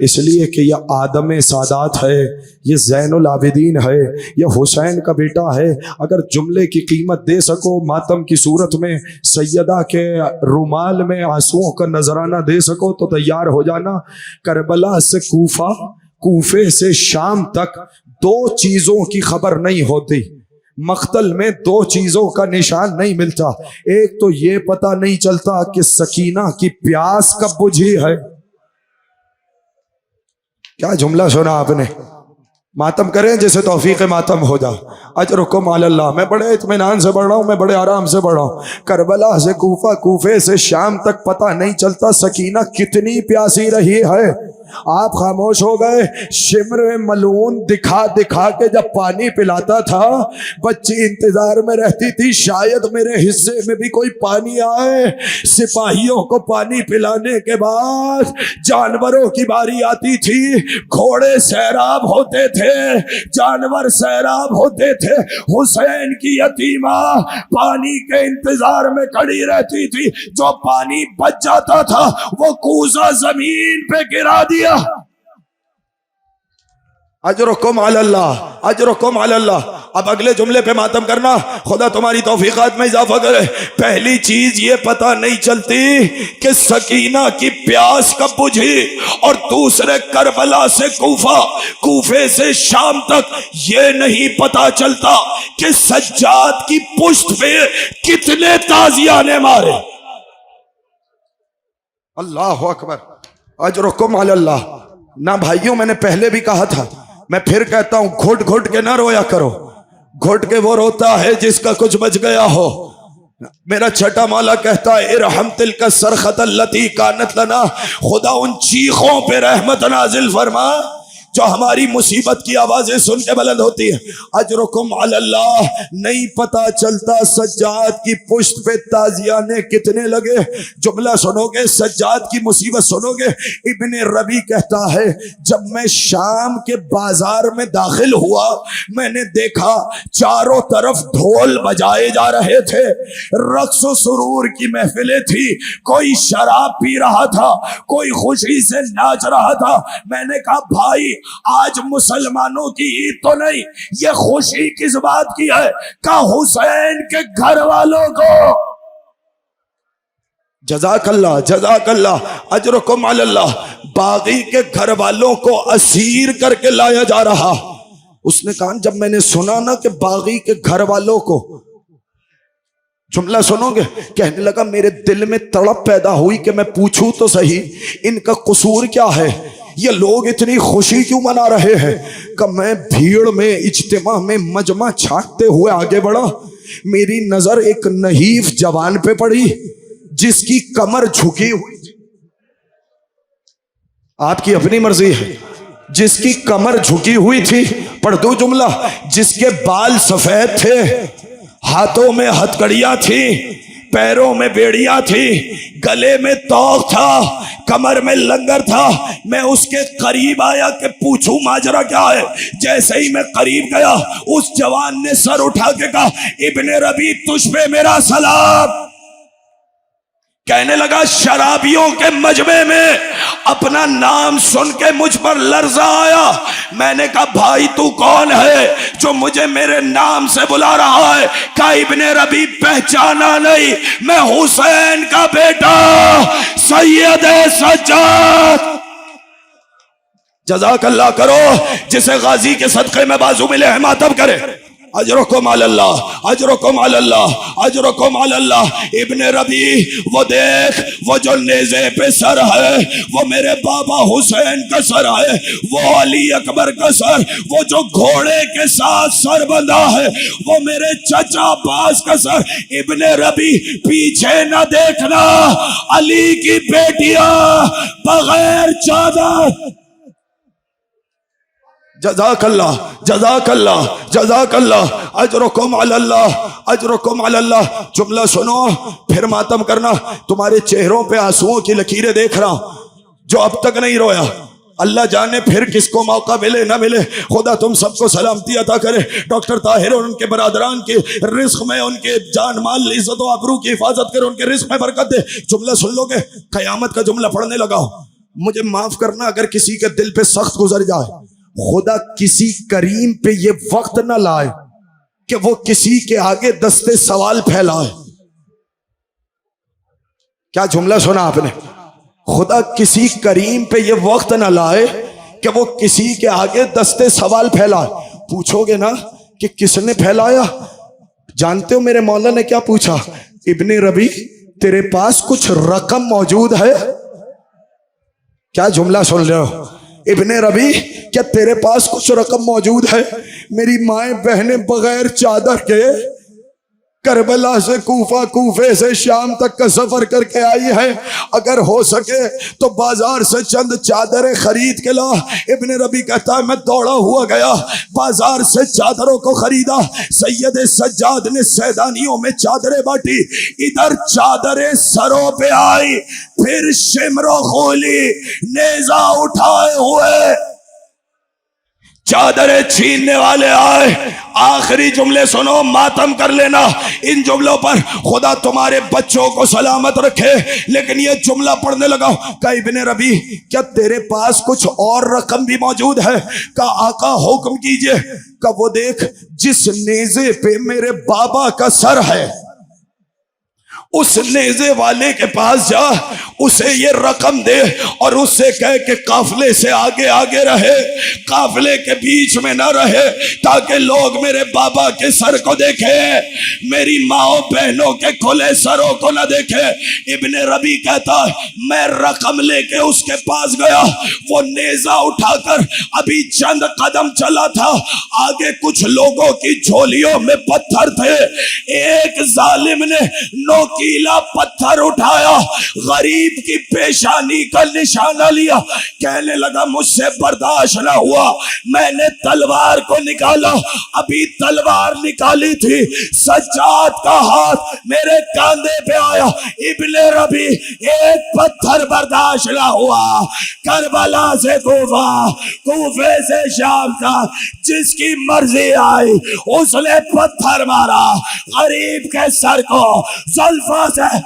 اس لیے کہ یہ آدم سادات ہے, یہ زین العابدین ہے, یہ حسین کا بیٹا ہے. اگر جملے کی قیمت دے سکو, ماتم کی صورت میں سیدہ کے رومال میں آنسوؤں کا نذرانہ دے سکو تو تیار ہو جانا. کربلا سے کوفہ, کوفے سے شام تک دو چیزوں کی خبر نہیں ہوتی. مقتل میں دو چیزوں کا نشان نہیں ملتا. ایک تو یہ پتہ نہیں چلتا کہ سکینہ کی پیاس کب بجھی ہے. کیا جملہ سنا آپ نے؟ ماتم کریں جیسے توفیق ماتم ہو جائے. اجرکم علی اللہ. میں بڑے اطمینان سے پڑھ رہا ہوں, میں بڑے آرام سے پڑھ رہا ہوں. کربلا سے کوفہ, کوفے سے شام تک پتہ نہیں چلتا سکینہ کتنی پیاسی رہی ہے. آپ خاموش ہو گئے. شمر ملعون دکھا دکھا کے جب پانی پلاتا تھا, بچی انتظار میں رہتی تھی شاید میرے حصے میں بھی کوئی پانی آئے. سپاہیوں کو پانی پلانے کے بعد جانوروں کی باری آتی تھی. گھوڑے سیراب ہوتے تھے, جانور سیراب ہوتے تھے. حسین کی یتیمہ پانی کے انتظار میں کھڑی رہتی تھی. جو پانی بچ جاتا تھا وہ کوزہ زمین پہ گرا دیا. اجرکم علی اللہ, اجرکم علی اللہ. اب اگلے جملے پہ ماتم کرنا, خدا تمہاری توفیقات میں اضافہ کرے. پہلی چیز یہ پتہ نہیں چلتی کہ سکینہ کی پیاس کب بجھی, اور دوسرے کربلا سے کوفہ, کوفے سے شام تک یہ نہیں پتہ چلتا کہ سجاد کی پشت پہ کتنے تازیہ نے مارے. اللہ اکبر. اجرکم علی اللہ. نہ بھائیوں, میں نے پہلے بھی کہا تھا, میں پھر کہتا ہوں, گھٹ گھٹ کے نہ رویا کرو. گھٹ کے وہ روتا ہے جس کا کچھ بچ گیا ہو. میرا چھٹا مولا کہتا ہے, ارحم تلک الصرخۃ التی کانت لنا. خدا ان چیخوں پہ رحمت نازل فرما جو ہماری مصیبت کی آوازیں سن کے بلند ہوتی ہے. اجرکم علی اللہ. نہیں پتا چلتا سجاد کی پشت پہ تازیانے کتنے لگے. جملہ سنو گے, سجاد کی مصیبت سنو گے. ابن ربی کہتا ہے, جب میں شام کے بازار میں داخل ہوا, میں نے دیکھا چاروں طرف ڈھول بجائے جا رہے تھے, رقص و سرور کی محفلیں تھی. کوئی شراب پی رہا تھا, کوئی خوشی سے ناچ رہا تھا. میں نے کہا بھائی, آج مسلمانوں کی عید تو نہیں, یہ خوشی کس بات کی ہے؟ کہ حسین کے گھر والوں کو. جزاک اللہ, جزاک اللہ. اجرکم علی اللہ. باغی کے گھر والوں کو اسیر کر کے لایا جا رہا. اس نے کہا, جب میں نے سنا نا کہ باغی کے گھر والوں کو, جملہ سنو گے, کہنے لگا میرے دل میں تڑپ پیدا ہوئی کہ میں پوچھوں تو صحیح ان کا قصور کیا ہے, یہ لوگ اتنی خوشی کیوں منا رہے ہیں. کہ میں بھیڑ میں, اجتماع میں, مجمع چھانٹتے ہوئے آگے بڑھا. میری نظر ایک نحیف جوان پہ پڑی جس کی کمر جھکی ہوئی تھی. آپ کی اپنی مرضی ہے. جس کی کمر جھکی ہوئی تھی، پڑھ دو جملہ، جس کے بال سفید تھے، ہاتھوں میں ہتھکڑیاں تھی، پیروں میں بیڑیاں تھی، گلے میں توق تھا، کمر میں لنگر تھا. میں اس کے قریب آیا کہ پوچھوں ماجرا کیا ہے. جیسے ہی میں قریب گیا، اس جوان نے سر اٹھا کے کہا، ابن ربیع تجھ پہ میرا سلام. کہنے لگا شرابیوں کے مجمع میں اپنا نام سن کے مجھ پر لرزہ آیا. میں نے کہا بھائی تو کون ہے جو مجھے میرے نام سے بلا رہا ہے؟ کہا ابن ربیع پہچانا نہیں، میں حسین کا بیٹا سید سجاد. جزاک اللہ کرو. جسے غازی کے صدقے میں بازو ملے ہیں ماتم کرے. اجرکم علی اللہ، اجرکم علی اللہ، اجرکم علی اللہ. ابن ربیع وہ دیکھ، وہ جو نیزے پہ سر ہے وہ میرے بابا حسین کا سر ہے، وہ علی اکبر کا سر، وہ جو گھوڑے کے ساتھ سر بندھا ہے وہ میرے چچا عباس کا سر. ابن ربیع پیچھے نہ دیکھنا، علی کی بیٹیاں بغیر چادر. جزاک اللہ، جزاک اللہ، جزاک اللہ. اجرکم علی اللہ، اجرکم علی اللہ. جملہ سنو پھر ماتم کرنا. تمہارے چہروں پہ آنسوؤں کی لکیریں دیکھ رہا ہوں جو اب تک نہیں رویا. اللہ جانے پھر کس کو موقع ملے نہ ملے. خدا تم سب کو سلامتی عطا کرے. ڈاکٹر طاہر اور ان کے برادران کے رزق میں، ان کے جان مال عزت و آبرو کی حفاظت کرے، ان کے رزق میں برکت دے. جملہ سن لو گے؟ قیامت کا جملہ پڑھنے لگا ہوں. مجھے معاف کرنا اگر کسی کے دل پہ سخت گزر جائے. خدا کسی کریم پہ یہ وقت نہ لائے کہ وہ کسی کے آگے دستے سوال پھیلائے. کیا جملہ سنا آپ نے؟ خدا کسی کریم پہ یہ وقت نہ لائے کہ وہ کسی کے آگے دستے سوال پھیلائے. پوچھو گے نا کہ کس نے پھیلایا؟ جانتے ہو میرے مولا نے کیا پوچھا؟ ابن ربیع تیرے پاس کچھ رقم موجود ہے؟ کیا جملہ سن رہے ہو؟ ابن ربیع کیا تیرے پاس کچھ رقم موجود ہے؟ میری مائیں بہنیں بغیر چادر کے کربلا سے کوفہ، کوفے سے شام تک کا سفر کر کے آئی ہے. اگر ہو سکے تو بازار سے چند چادریں خرید کے لا. ابن ربیع کہتا ہے میں دوڑا ہوا گیا، بازار سے چادروں کو خریدا. سید سجاد نے سیدانیوں میں چادریں بانٹی. ادھر چادریں سروں پہ آئی، پھر شمر و خولی نیزہ اٹھائے ہوئے چادریں چھیننے والے آئے. آخری جملے سنو، ماتم کر لینا ان جملوں پر. خدا تمہارے بچوں کو سلامت رکھے. لیکن یہ جملہ پڑھنے لگا کہ ابن ربیع کیا تیرے پاس کچھ اور رقم بھی موجود ہے؟ کہ آقا حکم کیجئے. کہ وہ دیکھ جس نیزے پہ میرے بابا کا سر ہے اس نیزے والے کے پاس جا، اسے یہ رقم دے اور اس سے کہے کہ قافلے سے آگے آگے رہے، قافلے کے بیچ میں نہ رہے، تاکہ لوگ میرے بابا کے سر کو دیکھیں، میری ماں بہنوں کے کھلے سروں کو نہ دیکھے. ابن ربیع کہتا میں رقم لے کے اس کے پاس گیا. وہ نیزہ اٹھا کر ابھی چند قدم چلا تھا، آگے کچھ لوگوں کی جھولیوں میں پتھر تھے. ایک ظالم نے نوکیلا پتھر اٹھایا، غریب کی پیشانی کا نشانہ لیا. کہنے لگا مجھ سے برداشت نہ ہوا، میں نے تلوار کو نکالا. ابھی تلوار نکالی تھی، سجاد کا ہاتھ میرے کاندھے پہ آیا. ابن ربیع ایک پتھر برداشت نہ ہوا. کربلا سے کوفہ، کوفے سے شام تک جس کی مرضی آئی اس نے پتھر مارا. غریب کے سر کو زلفوں سے